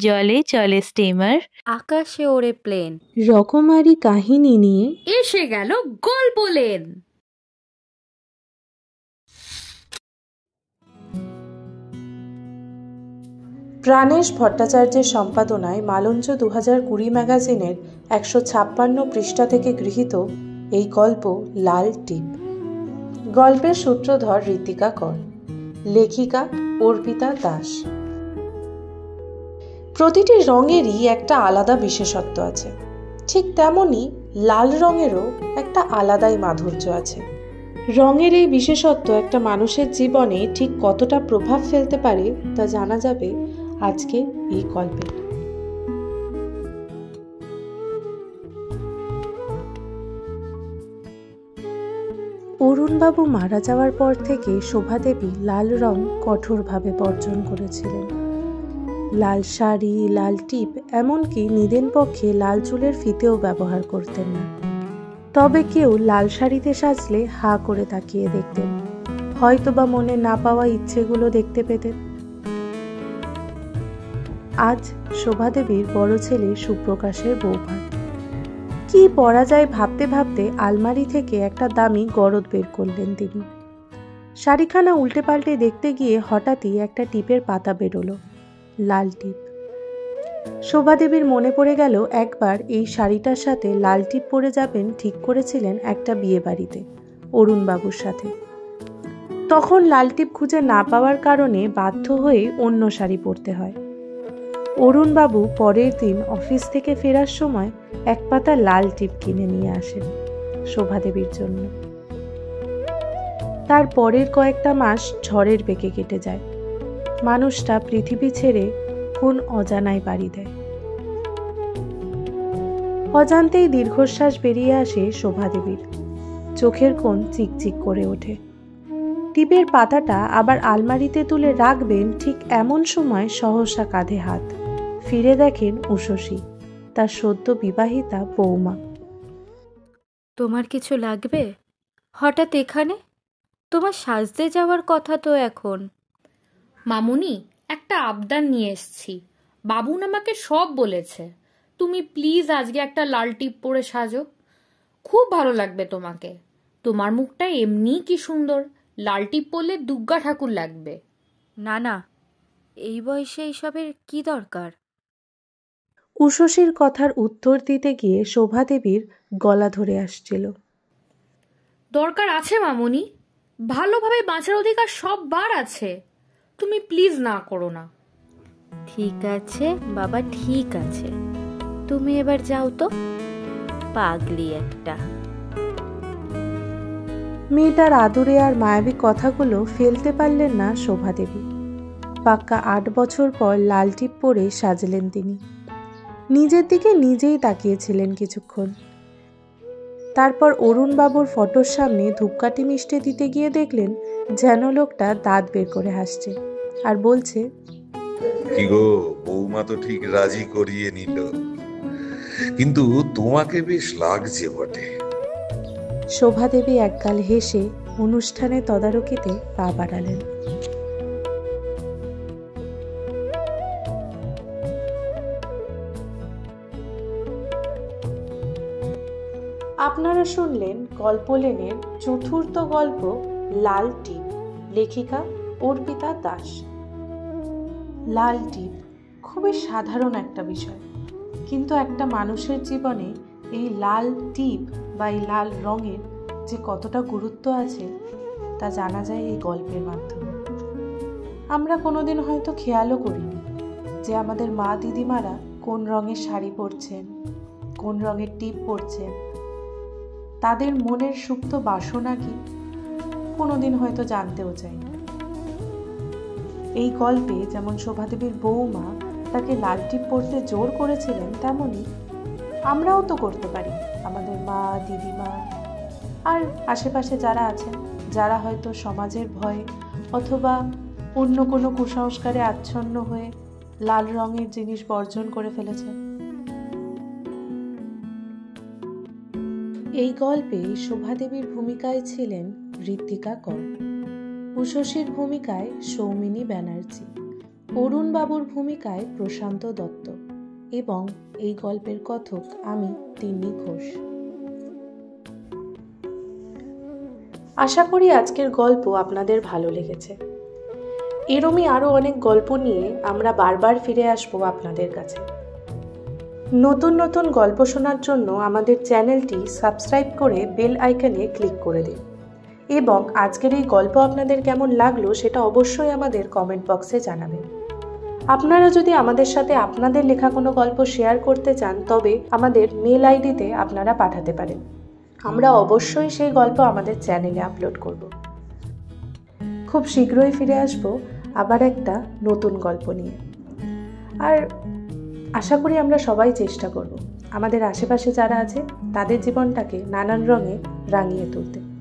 জলে চলে স্টিমার, আকাশে ওড়ে প্লেন, রকমারি কাহিনী নিয়ে এসে গেল গল্প লেন। প্রাণেশ ভট্টাচার্যের সম্পাদনায় মালঞ্চ 2020 ম্যাগাজিনের 156 পৃষ্ঠা থেকে গৃহীত এই গল্প লাল টিপ। গল্পের সূত্রধর ঋতিকা কর, লেখিকা অর্পিতা দাস। প্রতিটি রঙেরই একটা আলাদা বিশেষত্ব আছে, ঠিক তেমনি লাল রঙেরও একটা আলাদাই মাধুর্য আছে। রঙের এই বিশেষত্ব একটা মানুষের জীবনে ঠিক কতটা প্রভাব ফেলতে পারে তা জানা যাবে আজকে এই গল্পে। অরুণবাবু মারা যাওয়ার পর থেকে শোভাদেবী লাল রং কঠোরভাবে বর্জন করেছিলেন। লাল শাড়ি, লাল টিপ, এমনকি নিদেন পক্ষে লাল চুলের ফিতেও ব্যবহার করতেন না। তবে কেউ লাল শাড়িতে সাজলে হা করে তাকিয়ে দেখতেন, হয়তোবা মনে না পাওয়া ইচ্ছেগুলো দেখতে পেতেন। আজ শোভাদেবীর বড় ছেলে সুপ্রকাশের বৌভাত। কি পরা যায় ভাবতে ভাবতে আলমারি থেকে একটা দামি গরদ বের করলেন তিনি। শাড়িখানা উল্টে পাল্টে দেখতে গিয়ে হঠাৎই একটা টিপের পাতা বেরোলো, লাল টিপ। শোভাদেবীর মনে পড়ে গেল একবার এই শাড়িটার সাথে লাল টিপ পরে যাবেন ঠিক করেছিলেন একটা বিয়ে বাড়িতে অরুণবাবুর সাথে। তখন লাল টিপ খুঁজে না পাওয়ার কারণে বাধ্য হয়ে অন্য শাড়ি পরতে হয়। অরুণবাবু পরের দিন অফিস থেকে ফেরার সময় এক পাতা লাল টিপ কিনে নিয়ে আসেন শোভাদেবীর জন্য। তার পরের কয়েকটা মাস ঝড়ের বেগে কেটে যায়। মানুষটা পৃথিবী ছেড়ে কোন অজানায় পাড়ি দেয়। অজান্তেই দীর্ঘশ্বাস বেরিয়ে আসে শোভাদেবীর, চোখের কোণ চিকচিক করে ওঠে। টিপের পাতাটা আবার আলমারিতে তুলে রাখবেন ঠিক এমন সময় সহসা কাঁধে হাত। ফিরে দেখেন উষসী, তার সদ্য বিবাহিতা বৌমা। তোমার কিছু লাগবে? হঠাৎ এখানে? তোমার সাজতে যাওয়ার কথা তো এখন। মামুনি, একটা আবদার নিয়ে এসছি। বাবুন আমাকে সব বলেছে। তুমি প্লিজ আজকে একটা লাল টিপ পরে সাজো, খুব ভালো লাগবে তোমাকে। তোমার মুখটা এমনিই কি সুন্দর, লাল টিপ পরলে দুর্গা ঠাকুর লাগবে। না না, এই বয়সে এইসবের কি দরকার? উষসীর কথার উত্তর দিতে গিয়ে শোভাদেবীর গলা ধরে আসছিল। দরকার আছে মামুনি, ভালোভাবে বাঁচার অধিকার সববার আছে। তুমি প্লিজ না করো না। ঠিক আছে বাবা, ঠিক আছে, তুমি এবার যাও তো, পাগলি একটা। মেয়েটার আদুরে আর মায়াবী কথাগুলো ফেলতে পারলেন না শোভাদেবী। পাক্কা 8 বছর পর লাল টিপ পরে সাজলেন তিনি। নিজের দিকে নিজেই তাকিয়েছিলেন কিছুক্ষণ। তারপর অরুণবাবুর ফটোর সামনে ধূপকাঠি মিষ্টি দিতে গিয়ে দেখলেন যেন লোকটা দাঁত বের করে হাসছে আর বলছে, কি গো বৌমা তো ঠিক রাজি করিয়ে নিল, কিন্তু তোমাকে বেশ লাগছে বটে। শোভাদেবী একগাল হেসে অনুষ্ঠানে তদারকিতে পা বাড়ালেন। আপনারা শুনলেন গল্প লেনের চতুর্থ গল্প লাল টিপ, লেখিকা অর্পিতা দাস। লাল টিপ খুবই সাধারণ একটা বিষয়, কিন্তু একটা মানুষের জীবনে এই লাল টিপ বা এই লাল রঙের যে কতটা গুরুত্ব আছে তা জানা যায় এই গল্পের মাধ্যমে। আমরা কোনোদিন হয়তো খেয়ালও করিনি যে আমাদের মা দিদিমারা কোন রঙের শাড়ি পরছেন, কোন রঙের টিপ পরছেন, তাদের মনের সুপ্ত বাসনা কি কোনোদিন হয়তো জানতেও চাইনি। এই গল্পে যেমন শোভাদেবীর বৌমা তাকে লাল টিপ পরতে জোর করেছিলেন, তেমনি আমরাও তো করতে পারি আমাদের মা দিদিমা আর আশেপাশে যারা আছেন, যারা হয়তো সমাজের ভয়ে অথবা অন্য কোনো কুসংস্কারে আচ্ছন্ন হয়ে লাল রঙের জিনিস বর্জন করে ফেলেছেন। এই গল্পে শোভাদেবীর ভূমিকায় ছিলেন ঋতিকা কর, উষসীর ভূমিকায় সৌমিনী ব্যানার্জি, অরুণবাবুর ভূমিকায় প্রশান্ত দত্ত এবং এই গল্পের কথক আমি তিন্নি ঘোষ। আশা করি আজকের গল্প আপনাদের ভালো লেগেছে। এরমই আরও অনেক গল্প নিয়ে আমরা বারবার ফিরে আসবো আপনাদের কাছে। নতুন নতুন গল্প শোনার জন্য আমাদের চ্যানেলটি সাবস্ক্রাইব করে বেল আইকনে ক্লিক করে দিন এবং আজকের এই গল্প আপনাদের কেমন লাগলো সেটা অবশ্যই আমাদের কমেন্ট বক্সে জানাবেন। আপনারা যদি আমাদের সাথে আপনাদের লেখা কোনো গল্প শেয়ার করতে চান তবে আমাদের মেল আইডিতে আপনারা পাঠাতে পারেন। আমরা অবশ্যই সেই গল্প আমাদের চ্যানেলে আপলোড করব। খুব শীঘ্রই ফিরে আসব আবার একটা নতুন গল্প নিয়ে। আর আশা করি আমরা সবাই চেষ্টা করব আমাদের আশেপাশে যারা আছে তাদের জীবনটাকে নানান রঙে রাঙিয়ে তুলতে।